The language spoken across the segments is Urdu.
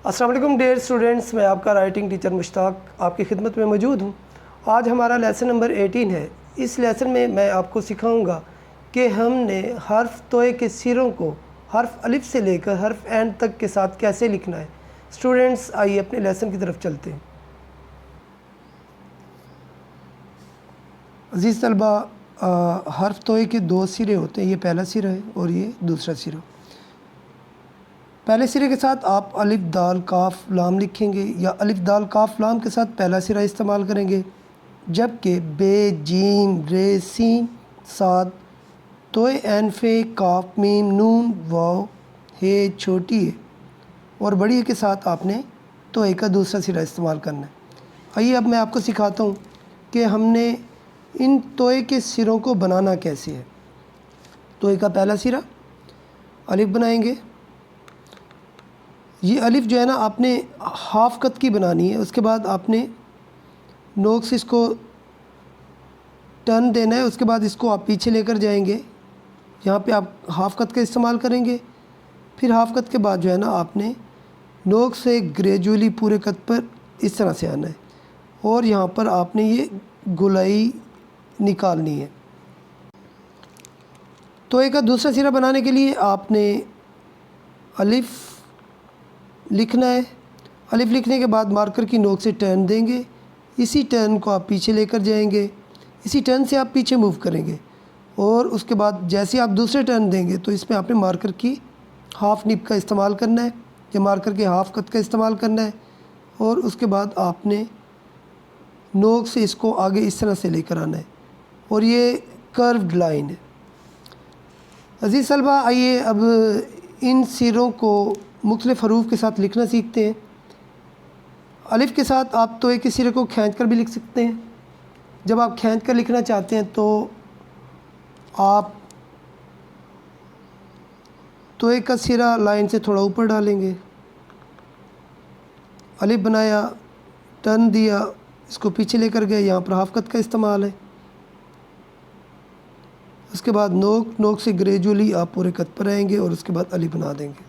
السلام علیکم ڈیئر اسٹوڈنٹس، میں آپ کا رائٹنگ ٹیچر مشتاق آپ کی خدمت میں موجود ہوں۔ آج ہمارا لیسن نمبر 18 ہے۔ اس لیسن میں آپ کو سکھاؤں گا کہ ہم نے حرف توئے کے سروں کو حرف الف سے لے کر حرف عین تک کے ساتھ کیسے لکھنا ہے۔ اسٹوڈنٹس آئیے اپنے لیسن کی طرف چلتے ہیں۔ عزیز طلبہ، حرف توئے کے دو سرے ہوتے ہیں، یہ پہلا سرا ہے اور یہ دوسرا سرا۔ پہلے سرے کے ساتھ آپ الف دال کاف لام لکھیں گے یا الف دال کاف لام کے ساتھ پہلا سرا استعمال کریں گے، جبکہ بے جیم رے سین صاد توئے عین فے کاف میم نون واو ہے چھوٹی ہے اور بڑی ہے کے ساتھ آپ نے توئے کا دوسرا سرا استعمال کرنا ہے۔ آئیے اب میں آپ کو سکھاتا ہوں کہ ہم نے ان توئے کے سروں کو بنانا کیسے ہے۔ توئے کا پہلا سرا الف بنائیں گے۔ یہ الف جو ہے نا آپ نے ہاف قط کی بنانی ہے، اس کے بعد آپ نے نوک سے اس کو ٹرن دینا ہے، اس کے بعد اس کو آپ پیچھے لے کر جائیں گے، یہاں پہ آپ ہاف قط کا استعمال کریں گے۔ پھر ہاف قط کے بعد جو ہے نا آپ نے نوک سے گریجولی پورے قط پر اس طرح سے آنا ہے اور یہاں پر آپ نے یہ گولائی نکالنی ہے۔ توئے کا دوسرا سرا بنانے کے لیے آپ نے الف لکھنا ہے۔ الف لکھنے کے بعد مارکر کی نوک سے ٹرن دیں گے، اسی ٹرن کو آپ پیچھے لے کر جائیں گے، اسی ٹرن سے آپ پیچھے موو کریں گے اور اس کے بعد جیسے آپ دوسرے ٹرن دیں گے تو اس میں آپ نے مارکر کی ہاف نب کا استعمال کرنا ہے یا مارکر کے ہاف قط کا استعمال کرنا ہے اور اس کے بعد آپ نے نوک سے اس کو آگے اس طرح سے لے کر آنا ہے اور یہ کروڈ لائن ہے۔ عزیز طلبہ، آئیے اب ان سروں کو مختلف حروف کے ساتھ لکھنا سیکھتے ہیں۔ الف کے ساتھ آپ توئے کے سرے کو کھینچ کر بھی لکھ سکتے ہیں۔ جب آپ کھینچ کر لکھنا چاہتے ہیں تو آپ توئے کا سرا لائن سے تھوڑا اوپر ڈالیں گے، الف بنایا، ٹرن دیا، اس کو پیچھے لے کر گئے، یہاں پر ہاف قط کا استعمال ہے۔ اس کے بعد نوک سے گریجولی آپ پورے قط پر آئیں گے اور اس کے بعد الف بنا دیں گے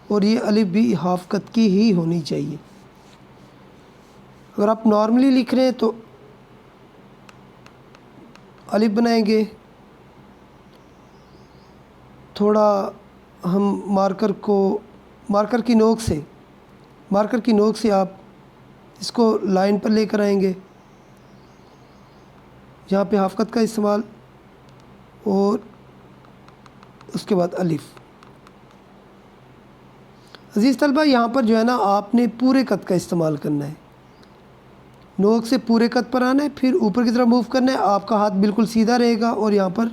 اور یہ الف بھی ہاف قط کی ہی ہونی چاہیے۔ اگر آپ نارملی لکھ رہے ہیں تو الف بنائیں گے، تھوڑا ہم مارکر کی نوک سے آپ اس کو لائن پر لے کر آئیں گے، یہاں پہ ہاف قط کا استعمال اور اس کے بعد الف۔ عزیز طلبہ، یہاں پر جو ہے نا آپ نے پورے قط کا استعمال کرنا ہے، نوک سے پورے قط پر آنا ہے، پھر اوپر کی طرف موو کرنا ہے، آپ کا ہاتھ بالکل سیدھا رہے گا اور یہاں پر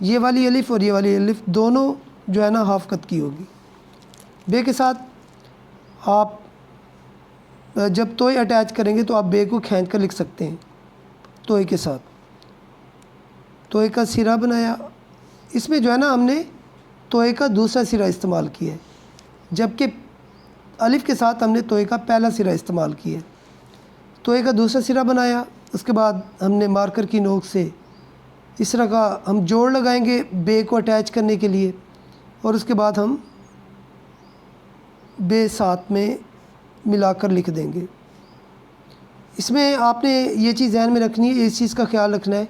یہ والی الف اور یہ والی الف دونوں جو ہے نا ہاف قط کی ہوگی۔ بے کے ساتھ آپ جب توئے اٹیچ کریں گے تو آپ بے کو کھینچ کر لکھ سکتے ہیں۔ توئے کے ساتھ توئے کا سرا بنایا، اس میں جو ہے نا ہم نے توئے کا دوسرا سرا استعمال کیا ہے، جبکہ الف کے ساتھ ہم نے توئے کا پہلا سرا استعمال کیا ہے۔ توئے کا دوسرا سرا بنایا، اس کے بعد ہم نے مارکر کی نوک سے اس طرح کا ہم جوڑ لگائیں گے بے کو اٹیچ کرنے کے لیے اور اس کے بعد ہم بے ساتھ میں ملا کر لکھ دیں گے۔ اس میں آپ نے یہ چیز ذہن میں رکھنی ہے، اس چیز کا خیال رکھنا ہے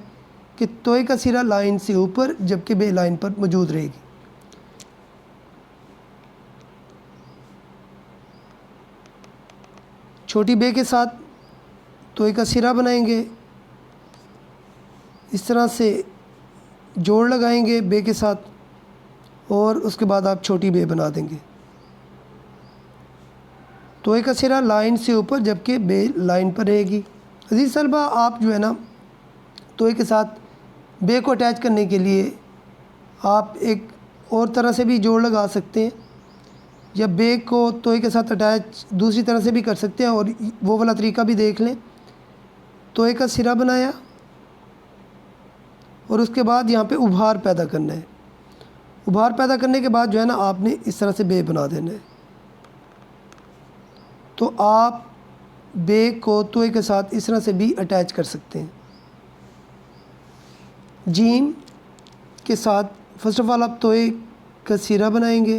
کہ توئے کا سرا لائن سے اوپر جبکہ بے لائن پر موجود رہے گی۔ چھوٹی بے کے ساتھ توئے کا سرا بنائیں گے، اس طرح سے جوڑ لگائیں گے بے کے ساتھ اور اس کے بعد آپ چھوٹی بے بنا دیں گے۔ توئے کا سرا لائن سے اوپر جبکہ بے لائن پر رہے گی۔ عزیز طلبہ، آپ جو ہے نا توئے کے ساتھ بے کو اٹیچ کرنے کے لیے آپ ایک اور طرح سے بھی جوڑ لگا سکتے ہیں یا بے کو توئے کے ساتھ اٹیچ دوسری طرح سے بھی کر سکتے ہیں اور وہ والا طریقہ بھی دیکھ لیں۔ توئے کا سرا بنایا اور اس کے بعد یہاں پہ ابھار پیدا کرنا ہے، ابھار پیدا کرنے کے بعد جو ہے نا آپ نے اس طرح سے بے بنا دینا ہے۔ تو آپ بے کو توئے کے ساتھ اس طرح سے بھی اٹیچ کر سکتے ہیں۔ جیم کے ساتھ فرسٹ آف آل آپ توئے کا سرا بنائیں گے،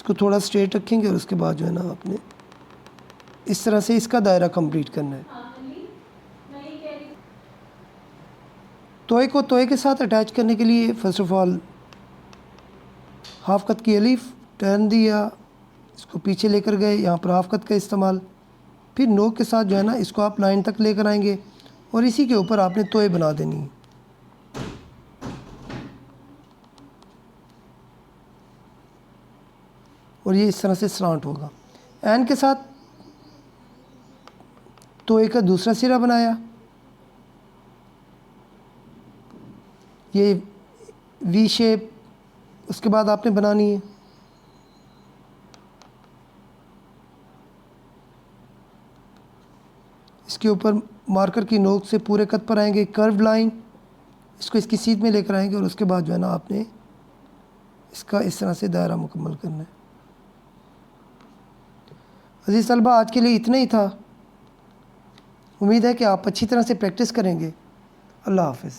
اس کو تھوڑا اسٹریٹ رکھیں گے اور اس کے بعد جو ہے نا آپ نے اس طرح سے اس کا دائرہ کمپلیٹ کرنا ہے. توئے کو توئے کے ساتھ اٹیچ کرنے کے لیے فرسٹ آف آل ہاف کت کی الف ٹرن دیا، اس کو پیچھے لے کر گئے، یہاں پر ہاف کت کا استعمال، پھر نوک کے ساتھ جو ہے نا اس کو آپ لائن تک لے کر آئیں گے اور اسی کے اوپر آپ نے توئے بنا دینی ہے. اور یہ اس طرح سے سلانٹ ہوگا. این کے ساتھ توئے کا دوسرا سرا بنایا، یہ وی شیپ اس کے بعد آپ نے بنانی ہے. اس کے اوپر مارکر کی نوک سے پورے کت پر آئیں گے، کرو لائن، اس کو اس کی سیدھ میں لے کر آئیں گے اور اس کے بعد جو ہے نا آپ نے اس کا اس طرح سے دائرہ مکمل کرنا ہے. عزیز طلبہ آج کے لیے اتنا ہی تھا. امید ہے کہ آپ اچھی طرح سے پریکٹس کریں گے. اللہ حافظ.